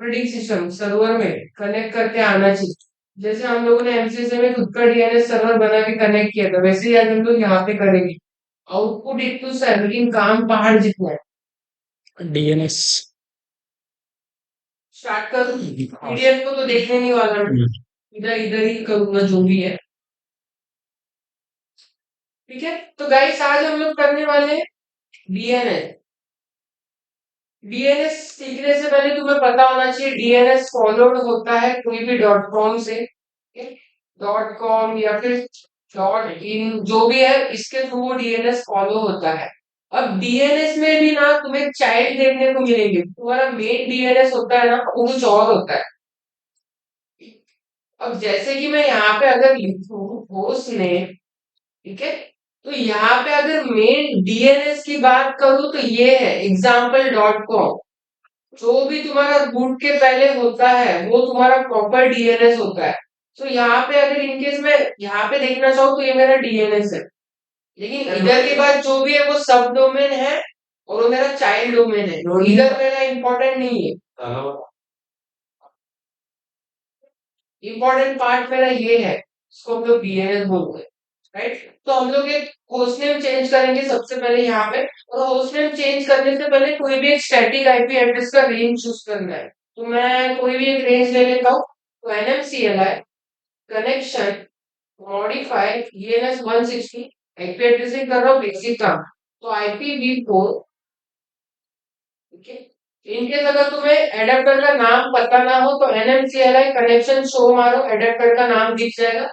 Operating system server में connect करके आना चाहिए। जैसे हम लोगों ने एमसीएस में खुद का डीएनएस सर्वर बना के कनेक्ट किया था, वैसे ही आज हम लोग यहाँ पे करेंगे। आउटपुट एक तो सा है, लेकिन काम पहाड़ जितना है। डीएनएस स्टार्ट करूँ? पीडीएफ को तो देखने नहीं वाला मैं, इधर इधर ही करूंगा जो भी है। ठीक है, तो गाइस आज हम लोग करने वाले हैं डीएनएस। डीएनएस सीखने से पहले तुम्हें पता होना चाहिए डीएनएस फॉलोड होता है कोई भी डॉट कॉम से, डॉट कॉम या फिर डॉट इन, जो भी है इसके थ्रू वो डीएनएस फॉलो होता है। अब डीएनएस में भी ना तुम्हें चाइल्ड देखने को मिलेंगे, तुम्हारा मेन डीएनएस होता है ना वो कुछ और होता है। अब जैसे कि मैं यहाँ पे अगर लिखूं होस्ट नेम, ठीक है, तो यहाँ पे अगर मेन डीएनएस की बात करूं तो ये है example.com। जो भी तुम्हारा रूट के पहले होता है वो तुम्हारा प्रॉपर डीएनएस होता है। तो यहाँ पे अगर इनकेस मैं यहाँ पे देखना चाहूँ तो ये मेरा डीएनएस है, लेकिन इधर के बाद जो भी है वो सब डोमेन है और वो मेरा चाइल्ड डोमेन है, इधर मेरा इंपॉर्टेंट नहीं है। इंपॉर्टेंट पार्ट मेरा ये है, इसको हम लोग डीएनएस बोलते हैं, राइट। तो हम लोग एक होस्ट नेम चेंज करेंगे सबसे पहले यहाँ पे, और होस्ट नेम चेंज करने से पहले कोई भी एक स्टैटिक आईपी एड्रेस का रेंज चूज करना है। तो मैं कोई भी एक रेंज ले लेता हूँ, तो NMCLI connection modify ENS 160, IP addressing कर रहा हूँ बेसिक काम, तो IPv4। ठीक है, इनकेस अगर तुम्हें एडेप्टर का नाम पता ना हो तो एनएमसीएलआई कनेक्शन शो मारो, एडेप्टर का नाम दिख जाएगा,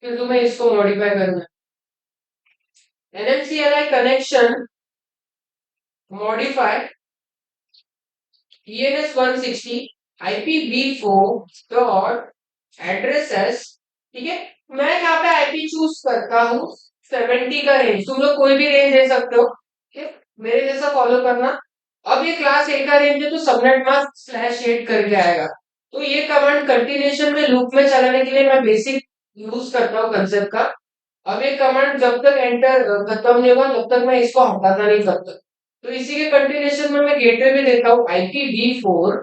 फिर तुम्हें इसको मॉडिफाई करना है। NMCLI connection modify ENS 160 IPv4 dot addresses. ठीक है, मैं यहाँ पे आईपी चूज करता हूँ 70 का रेंज, तुम लोग कोई भी रेंज दे सकते हो, ठीक है, मेरे जैसा फॉलो करना। अब ये क्लास A का रेंज है तो सबनेट मास्क /8 करके आएगा। तो ये कमांड कंटिन्यूएशन में लूप में चलाने के लिए मैं बेसिक यूज करता हूँ कंसेप्ट का। अब ये कमांड जब तक एंटर खत्म नहीं होगा तब तक मैं इसको हटाता नहीं तब तक। तो इसी के कंटिन्यूएशन में मैं गेटवे भी देता हूँ IPv4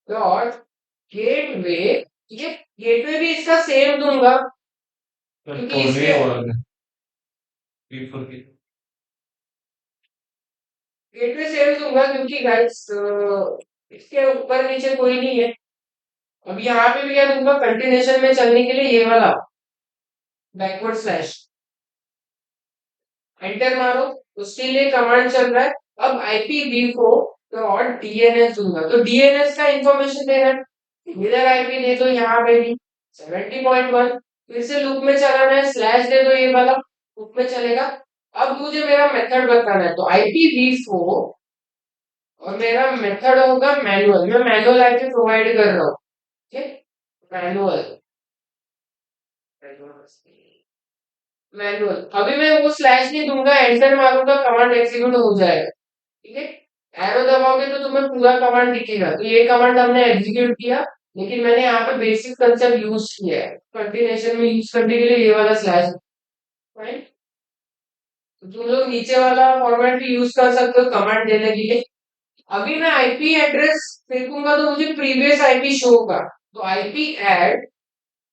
डॉट गेटवे। ठीक है, गेटवे भी इसका सेम दूंगा क्योंकि इसके गेटवे सेम दूंगा क्योंकि गाइस इसके ऊपर नीचे कोई नहीं है। अब यहाँ पे भी क्या दूंगा कंटिन्यूएशन में चलने के लिए ये वाला बैकवर्ड स्लैश, एंटर मारो तो स्टिल ये कमांड चल रहा है। अब IPv4 डॉट डीएनएस दूंगा, तो डीएनएस का इंफॉर्मेशन देना है, इधर आईपी दे दो यहाँ पे भी 70.1, फिर से लूप में चलाना है, स्लैश दे दो ये वाला, लूप में चलेगा। अब मुझे मेरा मेथड बताना है, तो IPv4 और मेरा मेथड होगा मैनुअल, मैं मैनुअल आईपी प्रोवाइड कर रहा हूँ, ठीक है, मैनुअल मैनुअल। अभी मैं वो स्लैश नहीं दूंगा, एंटर मारूंगा कमांड एग्जीक्यूट हो जाएगा, ठीक है। एरो दबाओगे तो तुम्हें पूरा कमांड दिखेगा, तो ये कमांड हमने एग्जीक्यूट किया, लेकिन मैंने यहाँ पे बेसिक कंसेप्ट यूज किया है कंटिन्यूएशन में यूज करने के लिए ये वाला स्लैश, राइट। तो तुम लोग नीचे वाला फॉर्मेट भी यूज कर सकते हो कमांड देने के लिए। अभी मैं आईपी एड्रेस देखूंगा तो मुझे प्रीवियस आईपी शो होगा, तो आईपी एड,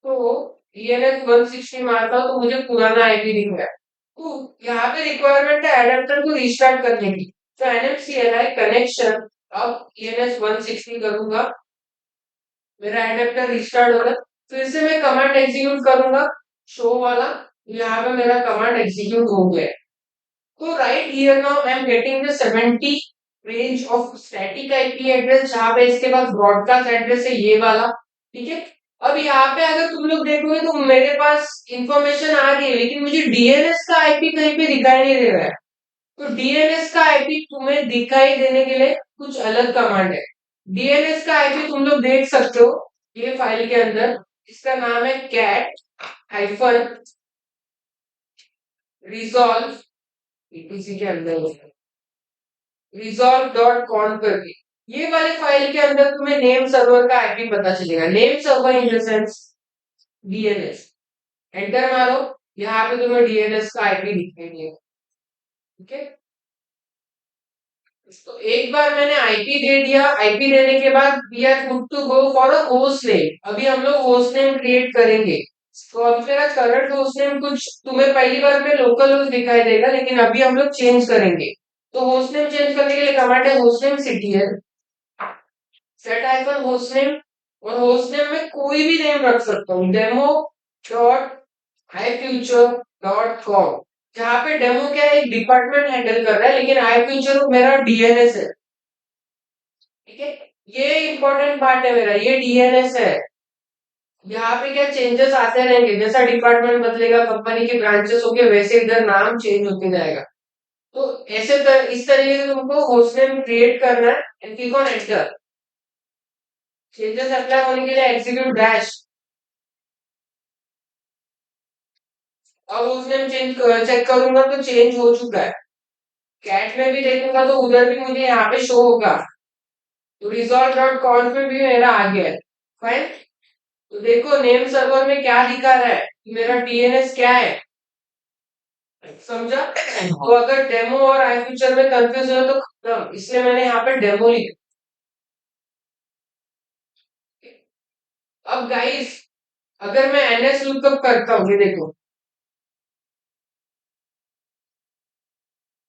तो ENS 160 मारता हूं तो मुझे पुराना आईपी दिख रहा है। तो यहाँ पे रिक्वायरमेंट है एडेप्टर को रिस्टार्ट करने की, तो NMCLI कनेक्शन अब ENS 160 करूंगा, मेरा एडेप्टर रिस्टार्ट होगा, फिर से मैं कमांड एग्जीक्यूट करूंगा शो वाला, यहाँ पे मेरा कमांड एग्जीक्यूट हो गया। तो right here now I am getting the 70 range of static IP address, जहां पे इसके पास ब्रॉडकास्ट एड्रेस है ये वाला, ठीक है। अब यहाँ पे अगर तुम लोग देखोगे तो मेरे पास इंफॉर्मेशन आ रही है, लेकिन मुझे डीएनएस का आईपी कहीं पे दिखाई नहीं दे रहा है। तो डीएनएस का आईपी तुम्हें दिखाई देने के लिए कुछ अलग कमांड है। डीएनएस का आईपी तुम लोग देख सकते हो ये फाइल के अंदर, इसका नाम है कैट हाइफन रिजॉल्व, इसी के अंदर रिजॉल्व डॉट कॉन करके, ये वाले फाइल के अंदर तुम्हें नेम सर्वर का आईपी पता चलेगा, name server in the sense DNS. Enter मारो, यहाँ पे तुम्हें डीएनएस का आईपी दिखाई देगा, ठीक है। तो एक बार मैंने आईपी दे दिया, आईपी देने के बाद we are good to go for a host name. अभी हम लोग होस्ट नेम क्रिएट करेंगे। तो अभी मेरा करंट होस्ट नेम कुछ तुम्हें पहली बार में लोकल होस्ट दिखाई देगा, लेकिन अभी हम लोग चेंज करेंगे। तो होस्ट नेम चेंज करने के लिए कमांड है होस्ट नेम सिटी है, सेट आइकन होस्ट नेम। और होस्ट नेम में कोई भी नेम रख सकता हूँ, demo dot I future dot com. जहाँ पे डेमो क्या है, एक डिपार्टमेंट हैंडल कर रहा है, लेकिन आई फ्यूचर मेरा डीएनएस है। ठीक है, ये इंपॉर्टेंट पार्ट है मेरा, ये डीएनएस है। यहाँ पे क्या चेंजेस आते रहेंगे, जैसा डिपार्टमेंट बदलेगा, कंपनी के ब्रांचेस होंगे, वैसे इधर नाम चेंज होते जाएगा। तो इस तरीके से तुमको होस्ट नेम क्रिएट करना है and click on enter. Changes apply होने के लिए एग्जीक्यूट डैश। अब होस्ट नेम चेक करूंगा तो चेंज हो चुका है। कैट में भी देखूंगा तो उधर भी मुझे यहाँ पे शो होगा। तो रिजॉल्व डॉट कॉन्फ में भी मेरा आ गया है। फाइन। तो देखो नेम सर्वर में क्या दिखा रहा है कि मेरा डीएनएस क्या है, समझा। तो अगर डेमो और आई फ्यूचर में कंफ्यूज हो तो खत्म, इसलिए मैंने यहाँ पे डेमो लिखा। अब गाइस, अगर मैं एनएस लुकअप करता हूँ, ये देखो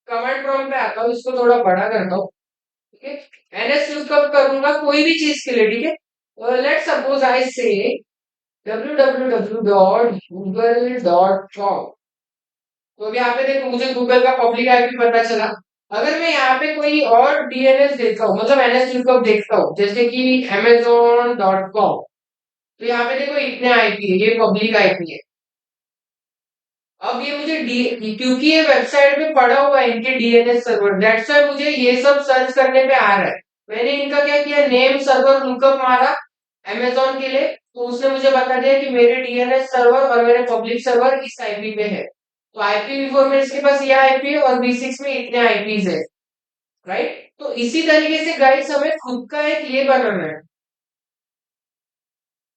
कमांड प्रॉम्प्ट पे आता हूँ, इसको थोड़ा बड़ा करता हूँ। ठीक है, एनएस लुकअप करूंगा कोई भी चीज के लिए। ठीक है, लेट सपोज आई से www.google.com। तो अब यहाँ पे देखो मुझे गूगल का पब्लिक आईपी पता चला। अगर मैं यहाँ पे कोई और डीएनएस देखता हूँ, मतलब एनएस लुकअप देखता हूँ, जैसे कि amazon.com, तो यहाँ पे देखो इतने आईपी है, ये पब्लिक आईपी है। अब ये मुझे क्योंकि ये वेबसाइट में पड़ा हुआ है इनके डीएनएस सर्वर, दैट्स व्हाई मुझे ये सब सर्च करने पे आ रहा है। मैंने इनका क्या किया, नेम सर्वर लुकअप मारा अमेजोन के लिए, तो उसने मुझे बता दिया कि मेरे डीएनएस सर्वर और मेरे पब्लिक सर्वर इस आईपी पे है। तो IPv4 में इसके पास ये आईपी है और V6 में इतने आईपीज है। राइट, तो इसी तरीके से गाइस हमें खुद का एक ये बनाना है।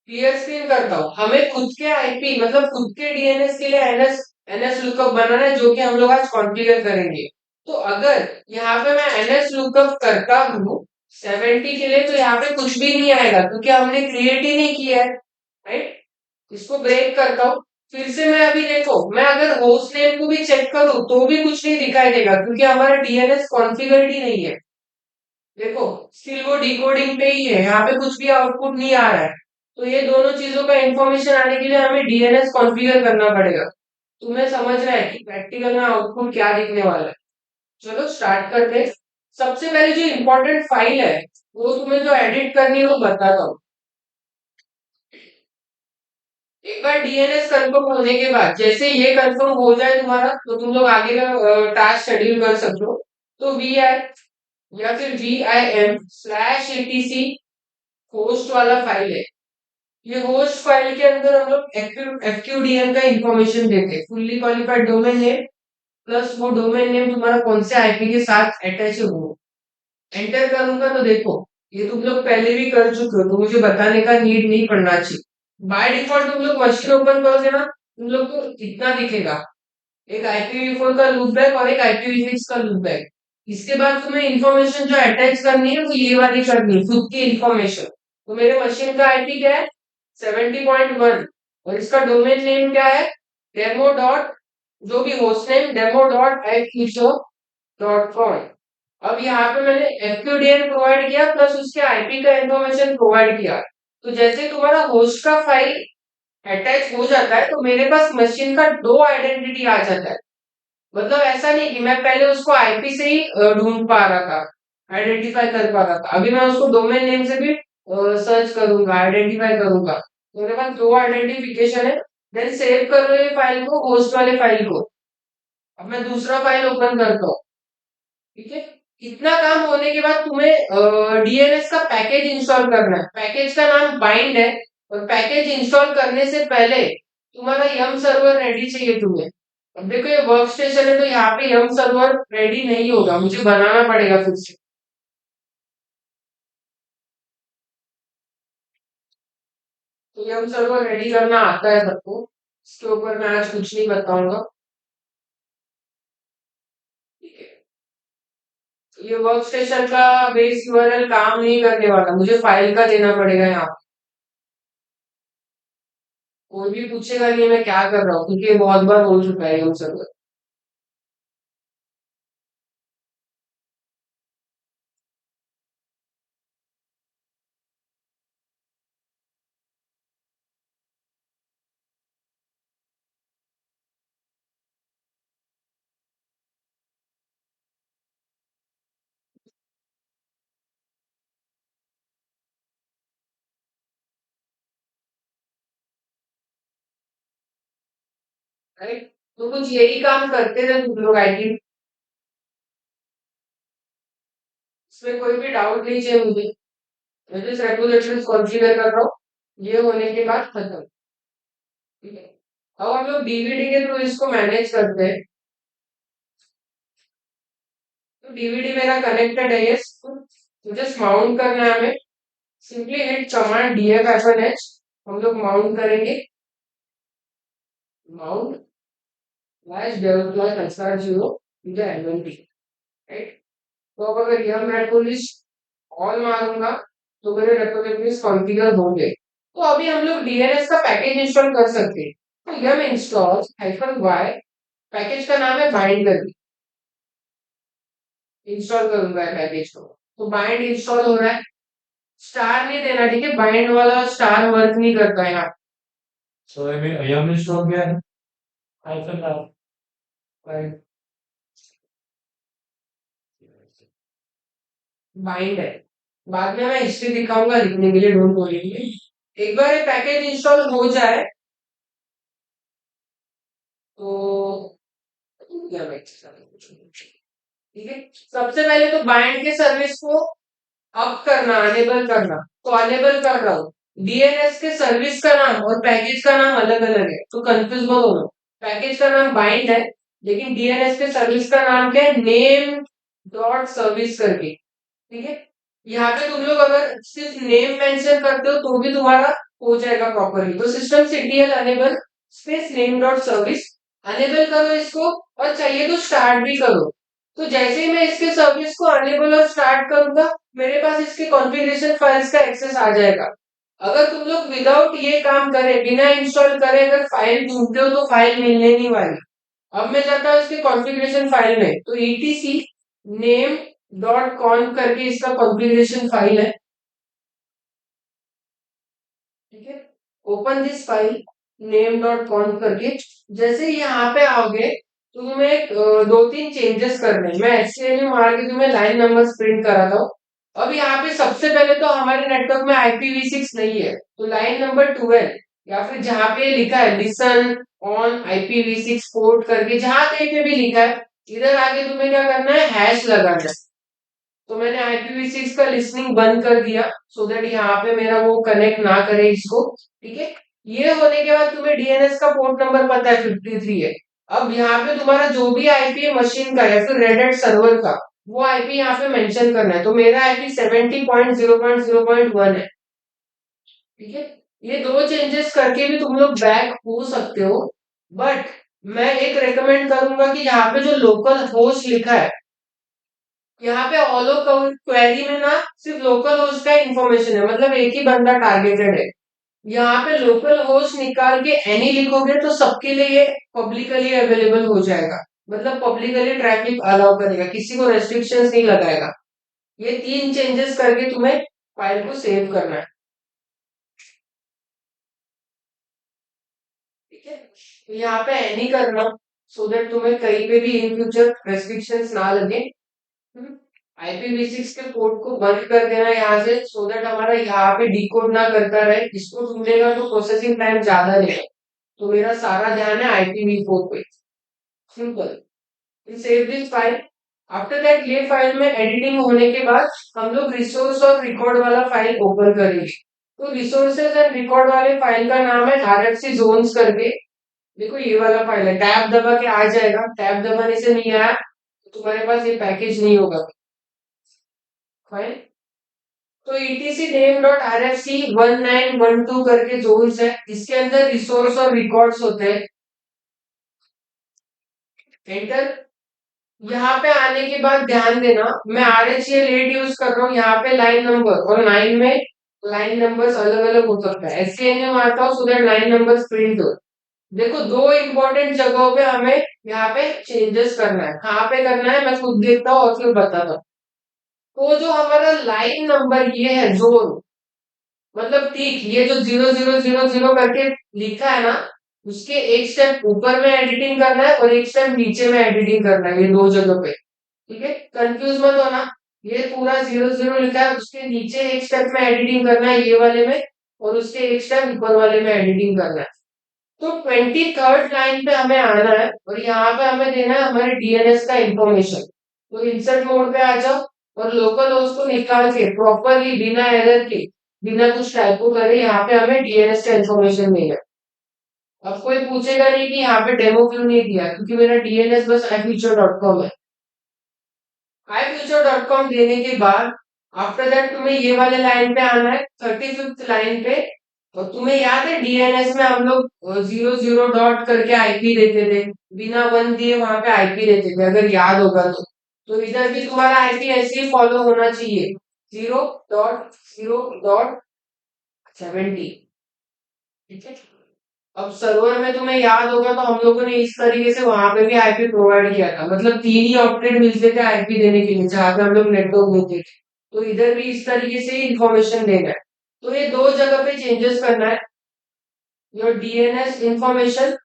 क्लियर स्क्रीन करता हूँ, हमें खुद के आईपी मतलब खुद के डीएनएस के लिए एनएस एनएस लुकअप बनाना है, जो कि हम लोग आज कॉन्फ़िगर करेंगे। तो अगर यहाँ पे मैं एनएस लुकअप करता हूँ 70 के लिए, तो यहाँ पे कुछ भी नहीं आएगा क्योंकि हमने क्रिएट ही नहीं किया है। राइट, इसको ब्रेक करता हूँ। फिर से मैं अभी देखो, मैं अगर होस्ट नेम को भी चेक करूँ तो भी कुछ नहीं दिखाई देगा क्योंकि हमारा डीएनएस कॉन्फ़िगर्ड ही नहीं है। देखो स्टिल वो डिकोडिंग पे ही है, यहाँ पे कुछ भी आउटपुट नहीं आ रहा है। तो ये दोनों चीजों का इंफॉर्मेशन आने के लिए हमें डीएनएस कॉन्फ़िगर करना पड़ेगा। तुम्हें समझ रहा है कि प्रैक्टिकल में आउटपुट क्या दिखने वाला है। चलो स्टार्ट करते हैं। सबसे पहले जो इम्पोर्टेंट फाइल है, वो तुम्हें जो एडिट करनी है वो बताता हूँ। एक बार डीएनएस कंफर्म होने के बाद, जैसे ये कंफर्म हो जाए तुम्हारा, तो तुम लोग आगे का टास्क शेड्यूल कर सकते हो। तो वी आई या फिर VIM/etc होस्ट वाला फाइल है। ये होस्ट फाइल के अंदर हम लोग FQDN का इंफॉर्मेशन देते हैं, fully qualified domain name plus वो डोमेन नेम तुम्हारा कौन से आईपी के साथ अटैच है वो। एंटर करूंगा तो देखो ये तुम लोग पहले भी कर चुके हो, तो मुझे बताने का नीड नहीं पड़ना चाहिए। बाय डिफॉल्ट तुम लोग मशीन ओपन करोगे ना, तुम लोग को इतना दिखेगा, एक IPv4 का लूप बैक और एक IPv6 का लूप बैक। इसके बाद तुम्हें इंफॉर्मेशन जो अटैच करनी है वो ये वाली करनी है, खुद की इंफॉर्मेशन। तो मेरे मशीन का आईपी क्या है, 70.1, और इसका डोमेन नेम क्या है, डेमो डॉट, जो भी host name demo dot .com। अब यहाँ पे मैंने FQDN प्रोवाइड किया प्लस उसके आईपी का इंफॉर्मेशन प्रोवाइड किया। तो जैसे तुम्हारा होस्ट का फाइल अटैच हो जाता है, तो मेरे पास मशीन का दो आइडेंटिटी आ जाता है। मतलब ऐसा नहीं कि मैं पहले उसको आईपी से ही ढूंढ पा रहा था, आइडेंटिफाई कर पा रहा था, अभी मैं उसको डोमेन नेम से भी सर्च करूंगा, आइडेंटिफाई करूंगा। तो मेरे पास दो आइडेंटिफिकेशन है। देन सेव कर लो ये फाइल को, होस्ट वाले फाइल को। अब मैं दूसरा फाइल ओपन करता हूँ। ठीक है, इतना काम होने के बाद तुम्हें डीएनएस का पैकेज इंस्टॉल करना है। पैकेज का नाम बाइंड है, और पैकेज इंस्टॉल करने से पहले तुम्हारा यम सर्वर रेडी चाहिए तुम्हें। अब देखो ये वर्क स्टेशन है, तो यहाँ पे यम सर्वर रेडी नहीं होगा, मुझे बनाना पड़ेगा फिर से। तो यम सर्वर रेडी करना आता है सबको, इसके ऊपर मैं आज कुछ नहीं बताऊंगा। ठीक है, ये वर्क स्टेशन का बेस यूआरएल काम नहीं करने वाला, मुझे फाइल का देना पड़ेगा यहाँ। कोई भी पूछेगा कि मैं क्या कर रहा हूँ, क्योंकि ये बहुत बार हो चुका है हम सर्वर। राइट, तो कुछ यही काम करते थे तुम लोग आईटी। इसमें कोई भी डाउट नहीं चाहिए मुझे। मैं जिस रेगुलेटर्स कॉन्फ़िगर कर रहा हूँ, ये होने के बाद खत्म। ठीक है, अब हम लोग डीवीडी के थ्रू इसको मैनेज करते हैं। तो डीवीडी मेरा कनेक्टेड है, ये मुझे माउंट करना है हमें। सिंपली हिट कमांड df-h, हम लोग माउंट करेंगे। Mount slash dev plus XR 0 मुझे एनएमटी। राइट, तो अब अगर यह मैं लिस्ट ऑल मारूंगा तो मेरे रेपोजिटरीज कॉन्फ़िगर होंगे। तो अभी हम लोग डीएनएस का पैकेज इंस्टॉल कर सकते हैं। तो यह मैं इंस्टॉल -y, पैकेज का नाम है बाइंडर। इंस्टॉल करूंगा पैकेज को, तो बाइंड इंस्टॉल हो रहा है। स्टार नहीं देना, ठीक है, बाइंड वाला स्टार वर्क नहीं करता यहाँ। सो यह में इंस्टॉल किया है हाइफन डाल बाइंड है। बाद में मैं हिस्ट्री दिखाऊंगा लिखने के लिए, डोंट वरी। एक बार ये पैकेज इंस्टॉल हो जाए तो क्या मैं ठीक है, सबसे पहले तो बाइंड के सर्विस को अप करना, अनेबल करना। तो अनेबल कर रहा हूँ। डीएनएस के सर्विस का नाम और पैकेज का नाम अलग अलग है, तो कंफ्यूज मत होना। पैकेज का नाम बाइंड है, लेकिन डीएनएस के सर्विस का नाम क्या है, नेम डॉट सर्विस करके। ठीक है, यहाँ पे तुम लोग अगर सिर्फ नेम मेंशन करते हो तो भी तुम्हारा हो जाएगा प्रॉपरली। तो system CTL enable space name dot service, enable करो इसको, और चाहिए तो स्टार्ट भी करो। तो जैसे ही मैं इसके सर्विस को अनेबल और स्टार्ट करूंगा, मेरे पास इसके कॉन्फ़िगरेशन फाइल्स का एक्सेस आ जाएगा। अगर तुम लोग विदाउट ये काम करे, बिना इंस्टॉल करे अगर फाइल ढूंढते हो तो फाइल मिलने नहीं वाली। अब मैं जाता हूँ इसके कॉन्फ़िगरेशन फाइल में, तो etc नेम डॉट कॉन्फ करके इसका कॉन्फ़िगरेशन फाइल है। ठीक है, open this file name dot कॉन्फ करके। जैसे ही यहाँ पे आओगे तो तुम्हें दो तीन चेंजेस करने हैं। मैं एचटीएमएल मार के तुम्हें लाइन नंबर प्रिंट कराता हूँ। अब यहाँ पे सबसे पहले तो हमारे नेटवर्क में IPv6 नहीं है, तो लाइन नंबर 12 या फिर जहाँ पे लिखा है लिसन ऑन IPv6 पोर्ट करके, जहां कहीं पे भी लिखा है, इधर आगे तुम्हें क्या करना है, हैश लगाना है। तो मैंने IPv6 का लिसनिंग बंद कर दिया, सो दैट यहाँ पे मेरा वो कनेक्ट ना करे इसको। ठीक है, ये होने के बाद तुम्हें डीएनएस का पोर्ट नंबर पता है 53 है। अब यहाँ पे तुम्हारा जो भी आईपी मशीन का या फिर रेड हैट सर्वर का, वो आईपी यहाँ पे मेंशन करना है। तो मेरा आईपी 70.0.0.1 है। ठीक है, ये दो चेंजेस करके भी तुम लोग बैक हो सकते हो, बट मैं एक रेकमेंड करूंगा कि यहाँ पे जो लोकल होस्ट लिखा है, यहाँ पे ऑलो क्वेरी में ना सिर्फ लोकल होस्ट का इंफॉर्मेशन है, मतलब एक ही बंदा टारगेटेड है। यहाँ पे लोकल होस्ट निकाल के एनी लिखोगे तो सबके लिए ये पब्लिकली अवेलेबल हो जाएगा, मतलब पब्लिकली ट्रैफिक अलाउ करेगा, किसी को रेस्ट्रिक्शंस नहीं लगाएगा। ये तीन चेंजेस करके तुम्हें फाइल को सेव करना है। ठीक है, तो यहाँ पे एनी करना, सो दैट तुम्हें कहीं पे भी इन फ्यूचर रेस्ट्रिक्शंस ना लगे। IPv6 के पोर्ट को बंद कर देना यहाँ से, सो दैट हमारा यहाँ पे डिकोड ना करता रहे। इसको ढूंढेगा तो प्रोसेसिंग टाइम ज्यादा लेगा, तो मेरा सारा ध्यान है IPv4 पे। Simple, save this file. After that ये फाइल में एडिटिंग होने के बाद हम लोग रिसोर्स और रिकॉर्ड वाला फाइल ओपन करेंगे। तो रिसोर्सेज एंड रिकॉर्ड वाले फाइल का नाम है RFC जोन्स करके। देखो ये वाला फाइल है, टैब दबा के आ जाएगा, टैब दबाने से नहीं आया तो तुम्हारे पास ये पैकेज नहीं होगा। फाइल तो etc name डॉट RFC 1912 करके जोन्स है, इसके अंदर रिसोर्स और रिकॉर्ड्स होते हैं। एंटर, यहाँ पे आने के बाद ध्यान देना, मैं RHEL 8 यूज कर रहा हूँ, यहाँ पे लाइन नंबर और 9 में लाइन नंबर्स अलग अलग हो सकता है, SKNU मारता हूँ so that line numbers print हो। देखो दो इंपॉर्टेंट जगहों पे हमें यहाँ पे चेंजेस करना है, कहाँ पे करना है मैं खुद देखता हूँ और फिर बताता हूँ। तो जो हमारा लाइन नंबर ये है जोन, मतलब ठीक ये जो 0000 करके लिखा है ना, उसके एक स्टेप ऊपर में एडिटिंग करना है और एक स्टेप नीचे में एडिटिंग करना है, ये दो जगह पे। ठीक है, कंफ्यूज मत होना। ये पूरा 00 लिखा है, उसके नीचे एक स्टेप में एडिटिंग करना है ये वाले में, और उसके एक स्टेप ऊपर वाले में एडिटिंग करना है। तो 23rd लाइन पे हमें आना है और यहाँ पे हमें देना है हमारे डीएनएस का इंफॉर्मेशन। तो इंसर्ट मोड पे आ जाओ और लोकल होस्ट को निकाल के प्रॉपरली बिना एरर के, बिना कुछ टाइपो करे यहाँ पे हमें डीएनएस का इंफॉर्मेशन देना है। अब कोई पूछेगा नहीं कि यहाँ पे डेमो क्यों नहीं दिया, क्योंकि मेरा डीएनएस बस ifuture.com है। ifuture.com देने के बाद आफ्टर दैट तुम्हें ये वाले लाइन पे आना है, 35th लाइन पे। और तुम्हें याद है डीएनएस में हम लोग 00 डॉट करके आईपी देते थे, बिना वन दिए वहां पे आईपी देते थे, अगर याद होगा तो इधर भी तुम्हारा आईपी ऐसे ही फॉलो होना चाहिए, 0.0.70। ठीक है, अब सर्वर में तुम्हें याद होगा तो हम लोगों ने इस तरीके से वहां पे भी आईपी प्रोवाइड किया था, मतलब 3 ही ऑक्टेट मिलते थे आईपी देने के लिए जहां पे हम लोग नेटवर्क देते थे। तो इधर भी इस तरीके से ही इंफॉर्मेशन देना है। तो ये दो जगह पे चेंजेस करना है, your DNS information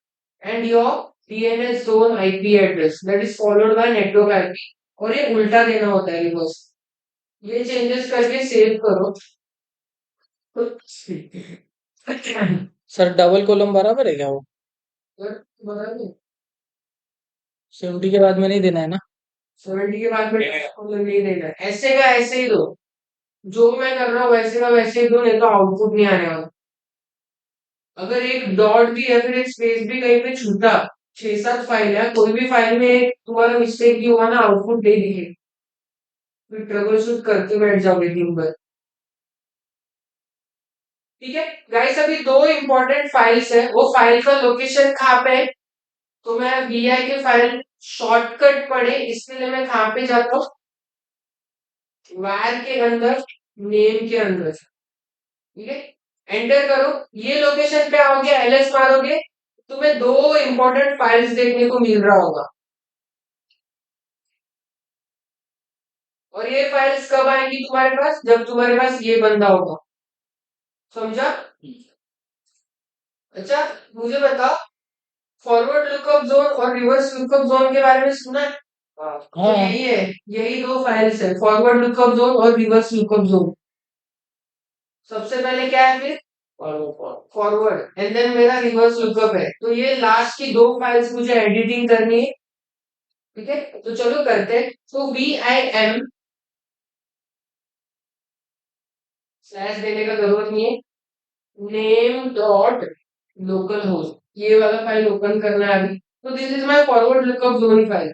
and your DNS zone IP address that is followed by network IP, और ये उल्टा देना होता है रिवर्स। ये चेंजेस करके सेव करो। सर डबल कॉलम बराबर है क्या वो? बराबर, 70 के बाद में नहीं देना है ना? 70 के बाद में नहीं देना है, ऐसे का ऐसे ही दो, जो मैं कर रहा हूँ वैसे का वैसे ही दो, नहीं तो आउटपुट नहीं आने वाला। अगर एक डॉट भी या फिर एक स्पेस भी कहीं पे छूटा, 6-7 फाइल है, कोई भी फाइल में तुम्हारा मिस्टेक भी हुआ ना, आउटपुट नहीं दिखे, फिर ट्रबल शूट करके बैठ जाओगे दिन भर। ठीक है गाइस, अभी दो इंपॉर्टेंट फाइल्स है, वो फाइल का लोकेशन कहाँ पे है? तो मैं वीआई के फाइल शॉर्टकट पढ़े इसके लिए मैं कहाँ पे जाता हूँ, वार के अंदर, नेम के अंदर। ठीक है, एंटर करो, ये लोकेशन पे आओगे, एलएस मारोगे, तुम्हें दो इंपॉर्टेंट फाइल्स देखने को मिल रहा होगा। और ये फाइल्स कब आएंगी तुम्हारे पास? जब तुम्हारे पास ये बंदा होगा, समझा? अच्छा, मुझे बता, फॉरवर्ड लुकअप जोन और रिवर्स लुकअप जोन के बारे में सुना है? तो हाँ। यही है, यही दो फाइल्स है, फॉरवर्ड लुकअप जोन और रिवर्स लुकअप जोन। सबसे पहले क्या है फिर? फॉरवर्ड, एंड देन मेरा रिवर्स लुकअप है। तो ये लास्ट की दो फाइल्स मुझे एडिटिंग करनी है। ठीक है, तो चलो करते हैं। तो VIM स्लैश देने का जरूरत नहीं है, नेम डॉट लोकल होस्ट, ये वाला फाइल ओपन करना है अभी। तो this is my forward lookup zone file.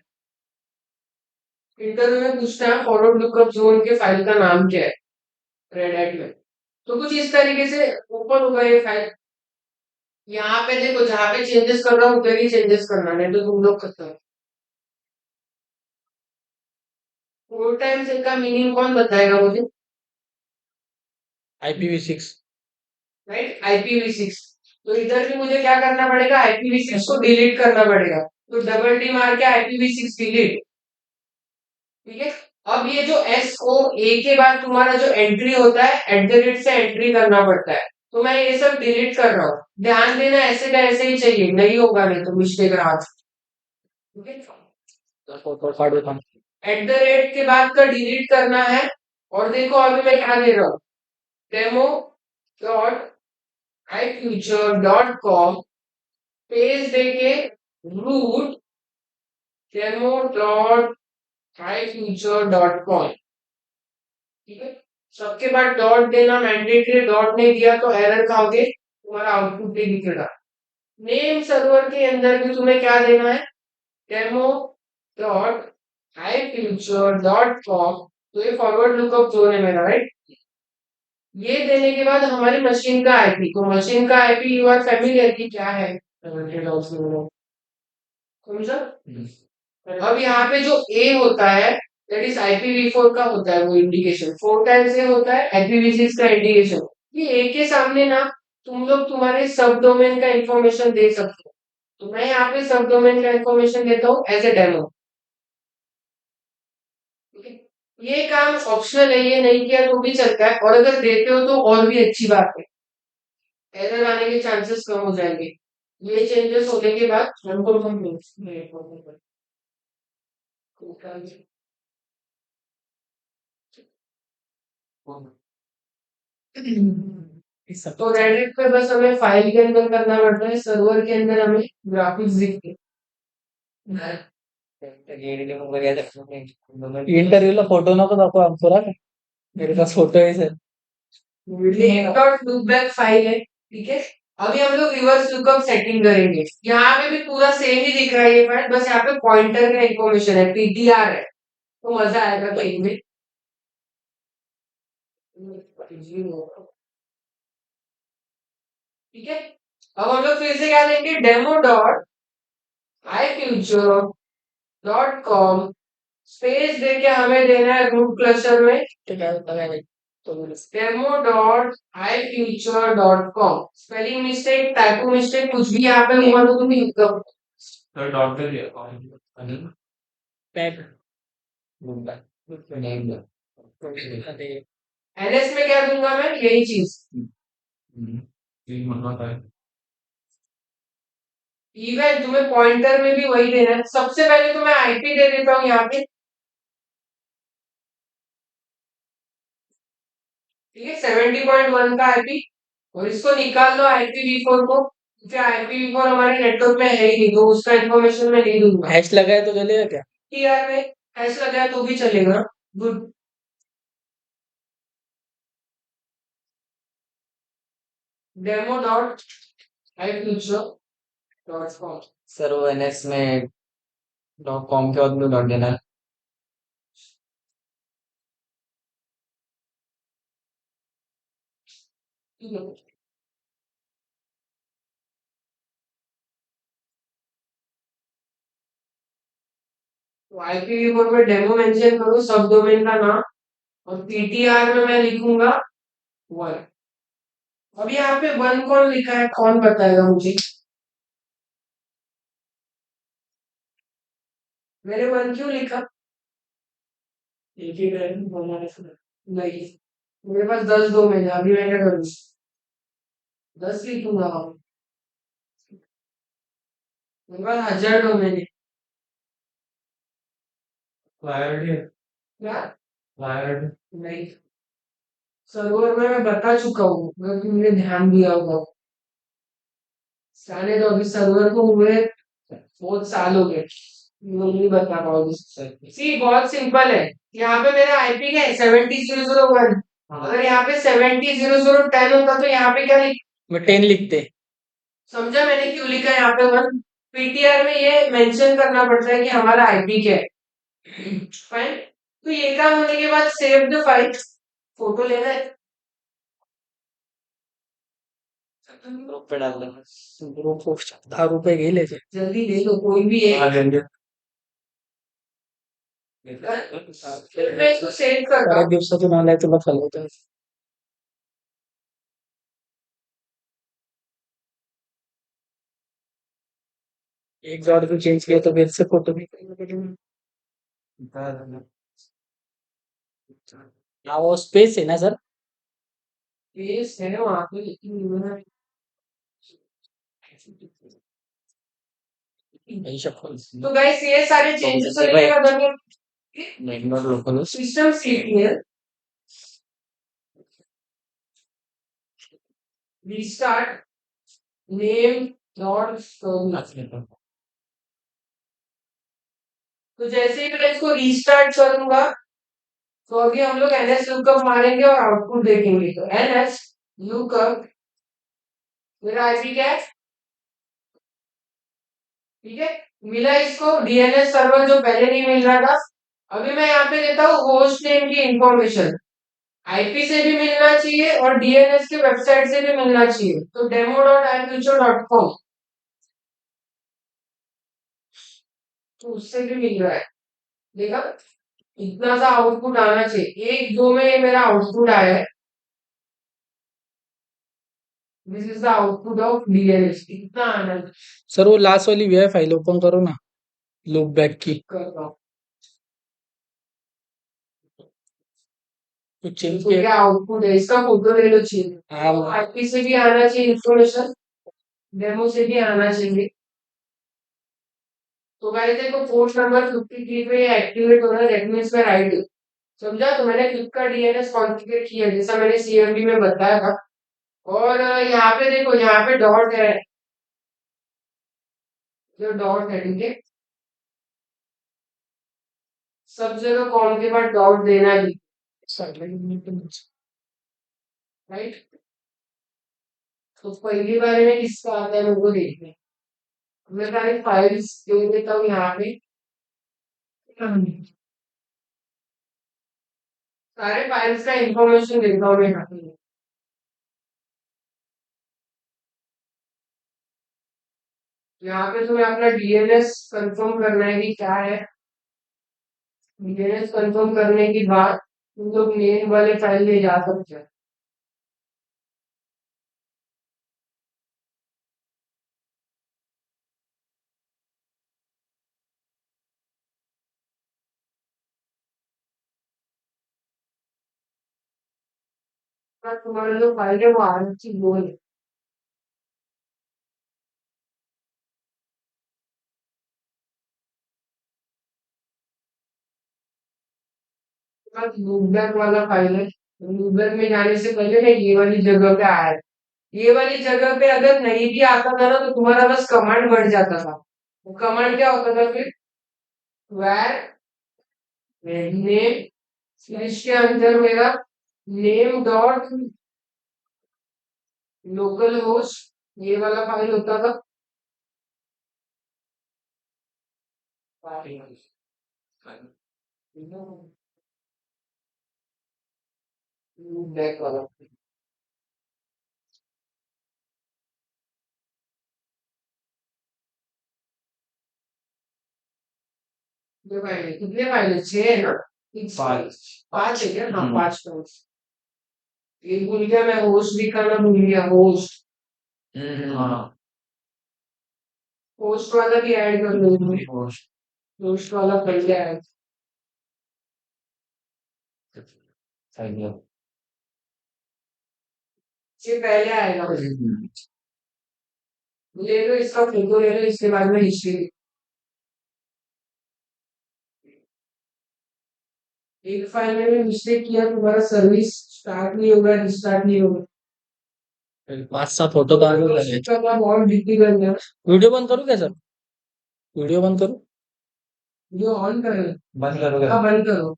Interview में पूछता है फॉरवर्ड लुकअप जोन के फाइल का नाम क्या है रेड हैट में। तो कुछ इस तरीके से ओपन होगा ये फाइल। यहाँ पे देखो, जहाँ पे चेंजेस कर रहा हूँ उधर ही चेंजेस करना, नहीं तो तुम लोग करते हो। 4 टाइम्स इनका मीनिंग कौन बताएगा मुझे? IPv6। Right, IPv6। तो इधर भी मुझे क्या करना पड़ेगा, IPv6 को डिलीट करना पड़ेगा। तो डबल टी मार के IPv6 डिलीट। ठीक है, अब ये जो SOA के बाद तुम्हारा जो एंट्री होता है, एट द रेट से एंट्री करना पड़ता है। तो मैं ये सब डिलीट कर रहा हूँ, ध्यान देना ऐसे का ऐसे ही चाहिए, नहीं होगा नहीं तो मिस्टेक रहा। ठीक है, एट द रेट के बाद का डिलीट करना है। और देखो अभी मैं क्या दे रहा हूँ, डेमो डॉट ifuture.com पेज देके रूट डेमो डॉट ifuture.com। ठीक है, सबके बाद डॉट देना मैंडेटरी, डॉट नहीं दिया तो एरर खाओगे, तुम्हारा आउटपुट नहीं दिखेगा। नेम सर्वर के अंदर भी तुम्हें क्या देना है, डेमो डॉट ifuture.com। तो ये फॉरवर्ड लुकअप जोन है मेरा, राइट। ये देने के बाद हमारी मशीन का आईपी, तो मशीन का आईपी यू आर फैमिलियर की क्या है, समझा? अब यहाँ पे जो ए होता है दैट इज IPv4 का होता है वो इंडिकेशन, 4 टाइम्स ए होता है IPv6 का इंडिकेशन। ये ए के सामने ना तुम लोग तुम्हारे सब डोमेन का इंफॉर्मेशन दे सकते हो। तो मैं यहाँ पे सब डोमेन का इंफॉर्मेशन देता हूँ एज ए डेमो। ये काम ऑप्शनल है, ये नहीं किया तो भी चलता है, और अगर देते हो तो और भी अच्छी बात है, एरर आने के चांसेस कम हो जाएंगे। ये चेंजेस होने के बाद हमको इस सब तो रेडिट पे बस हमें फाइल के अंदर करना पड़ता है, सर्वर के अंदर हमें ग्राफिक्स दिखते हैं। इंटरव्ह्यूला फोटो नको दाखव आमचा मेरे पास फोटो है सर. डॉट लूपबैक फाइल है, ठीक है। अभी हम लोग रिवर्स लुकअप सेटिंग करेंगे, यहाँ पे भी पूरा सेम ही दिख रहा है ये फाइल, बस यहाँ पे पॉइंटर का इंफॉर्मेशन है, PTR है, तो मजा आएगा कहीं में। ठीक है, अब हम लोग फिर से क्या लेंगे, demo dot iFuture dot com space देके हमें देना है रूट क्लस्टर में demo dot iFuture dot com. Spelling mistake, typo mistake कुछ भी यहाँ पे हुआ तो तुम तो डॉट पे दिया पैक NS में क्या दूंगा मैं, यही चीज। इवन तुम्हें पॉइंटर में भी वही देना है। सबसे पहले तो मैं IP दे देता हूँ यहाँ पे, ठीक है, 70.1 का IP, और इसको निकाल दो IPv4 को, क्योंकि IPv4 हमारे नेटवर्क में है ही नहीं, तो उसका इन्फॉर्मेशन मैं नहीं दूंगा। हैश लगाए तो चलेगा क्या? TR में ऐसा लगाया तो भी चलेगा, good. Demo dot iFuture dot com. Sir वो एनएस में डॉट कॉम के बाद में डॉट देना है. तो IPv4 में डेमो मेंशन करो सब डोमेन का नाम, और PTR में मैं लिखूंगा 1। अब यहाँ पे 1 कौन लिखा है, कौन बताएगा मुझे, मैंने 1 क्यों लिखा, एक ही नहीं, मेरे पास 10 डोमेन है, अभी मैं क्या करूँ, 10 लिखूंगा, मेरे पास 1000 डोमेन है। क्या नहीं, सर्वर में मैं बता चुका हूँ, अगर तुमने ध्यान दिया होगा। जाने दो, अभी सर्वर को हुए बहुत साल हो गए, लोग नहीं बता पाओगे। सी बहुत सिंपल है, यहाँ पे मेरा IP क्या है 70.0.0.1, अगर यहाँ पे 70.0.0.10 होता तो यहाँ पे क्या लिख, मैं 10 लिखते. समझा मैंने क्यों लिखा है यहाँ पे 1। PTR में ये मेंशन करना पड़ता है कि हमारा IP क्या है, फाइन। तो ये काम होने के बाद सेव द फाइल, फोटो लेना है, ग्रुप पे डाल देना. ग्रुप को 10 रुपए गेले ते. जल्दी ले लो कोई भी एक, लेंगे. फिर मैं इसको सेव करता बऱ्याच हूँ। दिवसातून आलाय तुला चालवतोय. एक डॉट भी चेंज किया तो फिर से फोटो भी. हाँ वो स्पेस है ना सर. पेज है वहां पे, लेकिन नहीं शक्ल. तो गाइस ये सारे चेंजेस होने के बाद हमें network local system CTL restart name dot service. तो जैसे ही मैं इसको रीस्टार्ट करूंगा तो अभी हम लोग NS लुकअप मारेंगे और आउटपुट देखेंगे। तो NS लुकअप, मेरा IP क्या है, ठीक है, मिला इसको DNS सर्वर जो पहले नहीं मिल रहा था। अभी मैं यहाँ पे देता हूँ होस्ट नेम की इंफॉर्मेशन, IP से भी मिलना चाहिए और DNS के वेबसाइट से भी मिलना चाहिए, तो demo.ifuture.com। तो उससे भी मिल रहा है। देखा, इतना सा आउटपुट आना चाहिए। एक दो में मेरा आउटपुट आया है। This is the output of DNS, इतना आना सर वो लास्ट वाली वी फाइल ओपन करो ना, लूप बैक की करता हूँ। तो चेंज तो किया। क्या आउटपुट है इसका, फोटो ले लो चाहिए। हाँ आईपी से भी आना चाहिए इंफॉर्मेशन, डेमो से भी आना चाहिए। तो गाइस देखो, पोर्ट नंबर 53 पे एक्टिवेट हो रहा है, दैट मींस मैं राइट हूँ। समझा? तो मैंने क्लिक का डीएनएस कॉन्फ़िगर किया जैसा मैंने सीएमडी में बताया था। और यहाँ पे देखो, यहाँ पे डॉट है, जो डॉट है, ठीक है। सब जगह कॉम के बाद डॉट देना ही, राइट। तो पहली बार में किसका आता है मेरे को देखना है। मैं सारी फाइल्स दे देता हूँ यहाँ पे। सारे फाइल्स का इंफॉर्मेशन देता हूँ मैं यहाँ पे। यहाँ पे तुम्हें अपना डीएनएस कंफर्म करना है कि क्या है। डीएनएस कंफर्म करने के बाद तुम लोग मेन वाले फाइल में जा सकते हो। पर तुम्हारे जो फाइल है वो आरएफसी दो है। लूपबैक वाला फाइल है। लूपबैक में जाने से पहले मैं ये वाली जगह पे आया था। ये वाली जगह पे अगर नहीं भी आता था ना, तो तुम्हारा बस कमांड बढ़ जाता था। वो कमांड क्या होता था फिर? where नेम, इसके अंदर मेरा नेम डॉट लोकल होस्ट, ये वाला फाइल होता था। बैक वाला, ये फाइल है। कितने फाइल है? 6 है ना? पांच। पांच है क्या? हाँ, पांच फाइल। एक भूल गया मैं, होस्ट भी करना भूल गया। होस्ट, हाँ होस्ट वाला भी ऐड कर लो इसमें। होस्ट वाला पहले ऐड, ये पहले आएगा। ले लो इसका फोटो, ले लो, इसके बाद में हिस्ट्री। एक फाइल में भी मिस्टेक किया, तुम्हारा सर्विस स्टार्ट नहीं होगा, रिस्टार्ट नहीं होगा। 5-6 फोटो का उसका काम और डिफिकल्ट है। वीडियो बंद करूँ क्या सर? वीडियो बंद करूँ? जो ऑन करो, बंद करोगे? हाँ बंद करो।